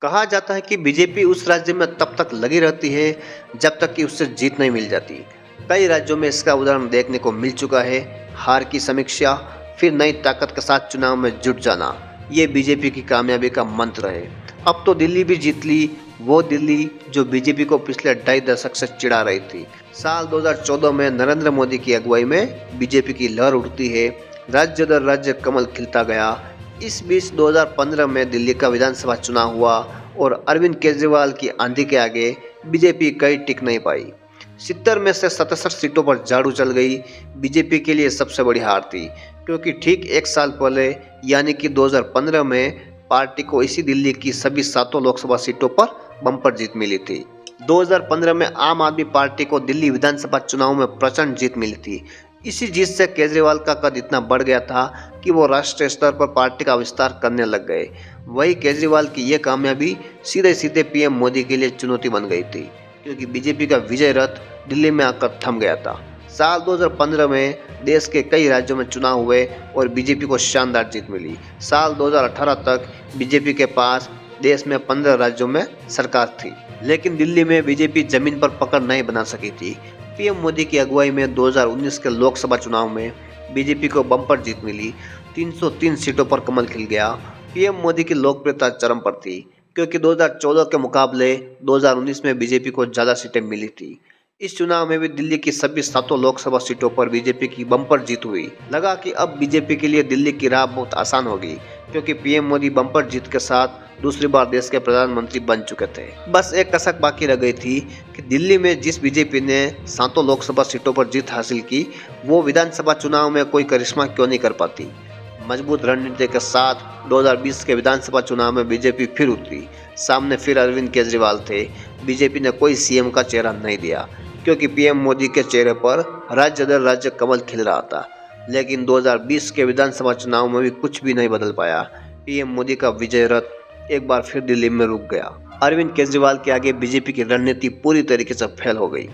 कहा जाता है कि बीजेपी उस राज्य में तब तक लगी रहती है जब तक कि उससे जीत नहीं मिल जाती। कई राज्यों में इसका उदाहरण देखने को मिल चुका है। हार की समीक्षा, फिर नई ताकत के साथ चुनाव में जुट जाना, ये बीजेपी की कामयाबी का मंत्र है। अब तो दिल्ली भी जीत ली, वो दिल्ली जो बीजेपी को पिछले 2.5 दशक से चिढ़ा रही थी। साल 2014 में नरेंद्र मोदी की अगुवाई में बीजेपी की लहर उठती है, राज्य दर राज्य कमल खिलता गया। इस बीच 2015 में दिल्ली का विधानसभा चुनाव हुआ और अरविंद केजरीवाल की आंधी के आगे बीजेपी कहीं टिक नहीं पाई। 70 में से 67 सीटों पर झाड़ू चल गई। बीजेपी के लिए सबसे बड़ी हार थी, क्योंकि ठीक एक साल पहले यानी कि 2015 में पार्टी को इसी दिल्ली की सभी 7 लोकसभा सीटों पर बम्पर जीत मिली थी। 2015 में आम आदमी पार्टी को दिल्ली विधानसभा चुनाव में प्रचंड जीत मिली थी। इसी जीत से केजरीवाल का कद इतना बढ़ गया था कि वो राष्ट्रीय स्तर पर पार्टी का विस्तार करने लग गए। वही केजरीवाल की ये कामयाबी सीधे सीधे पीएम मोदी के लिए चुनौती बन गई थी, क्योंकि बीजेपी का विजय रथ दिल्ली में आकर थम गया था। साल 2015 में देश के कई राज्यों में चुनाव हुए और बीजेपी को शानदार जीत मिली। साल 2018 तक बीजेपी के पास देश में 15 राज्यों में सरकार थी, लेकिन दिल्ली में बीजेपी जमीन पर पकड़ नहीं बना सकी थी। पीएम मोदी की अगुवाई में 2019 के लोकसभा चुनाव में बीजेपी को बम्पर जीत मिली। 303 सीटों पर कमल खिल गया। पीएम मोदी की लोकप्रियता चरम पर थी, क्योंकि 2014 के मुकाबले 2019 में बीजेपी को ज़्यादा सीटें मिली थी। इस चुनाव में भी दिल्ली की सभी 7 लोकसभा सीटों पर बीजेपी की बम्पर जीत हुई। लगा कि अब बीजेपी के लिए दिल्ली की राह बहुत आसान होगी, क्योंकि पीएम मोदी बम्पर जीत के साथ दूसरी बार देश के प्रधानमंत्री बन चुके थे। बस एक कसक बाकी रह गई थी कि दिल्ली में जिस बीजेपी ने 7 लोकसभा सीटों पर जीत हासिल की, वो विधानसभा चुनाव में कोई करिश्मा क्यों नहीं कर पाती। मजबूत रणनीति के साथ 2020 के विधानसभा चुनाव में बीजेपी फिर उतरी। सामने फिर अरविंद केजरीवाल थे। बीजेपी ने कोई सीएम का चेहरा नहीं दिया, क्योंकि पीएम मोदी के चेहरे पर राज्य दर राज्य कमल खिल रहा था। लेकिन 2020 के विधानसभा चुनाव में भी कुछ भी नहीं बदल पाया। पीएम मोदी का विजय रथ एक बार फिर दिल्ली में रुक गया। अरविंद केजरीवाल के आगे बीजेपी की रणनीति पूरी तरीके से फेल हो गई।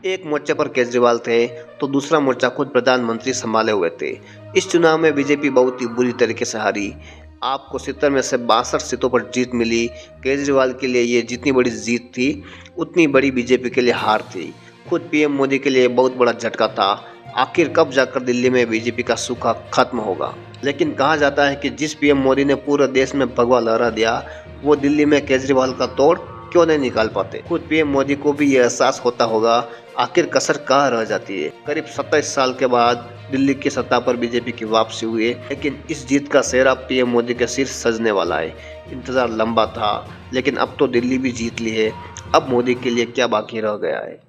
एक मोर्चे पर केजरीवाल थे तो दूसरा मोर्चा खुद प्रधानमंत्री संभाले हुए थे। इस चुनाव में बीजेपी बहुत ही बुरी तरीके से हारी। आपको 70 में से 62 सीटों पर जीत मिली। केजरीवाल के लिए ये जितनी बड़ी जीत थी, उतनी बड़ी बीजेपी के लिए हार थी। खुद पीएम मोदी के लिए बहुत बड़ा झटका था। आखिर कब जाकर दिल्ली में बीजेपी का सूखा खत्म होगा। लेकिन कहा जाता है कि जिस पीएम मोदी ने पूरे देश में भगवा लहरा दिया, वो दिल्ली में केजरीवाल का तोड़ क्यों नहीं निकाल पाते। खुद पीएम मोदी को भी ये एहसास होता होगा, आखिर कसर कहाँ रह जाती है। करीब 27 साल के बाद दिल्ली की सत्ता पर बीजेपी की वापसी हुई है, लेकिन इस जीत का सेहरा पीएम मोदी के सिर सजने वाला है। इंतजार लंबा था, लेकिन अब तो दिल्ली भी जीत ली है। अब मोदी के लिए क्या बाकी रह गया है।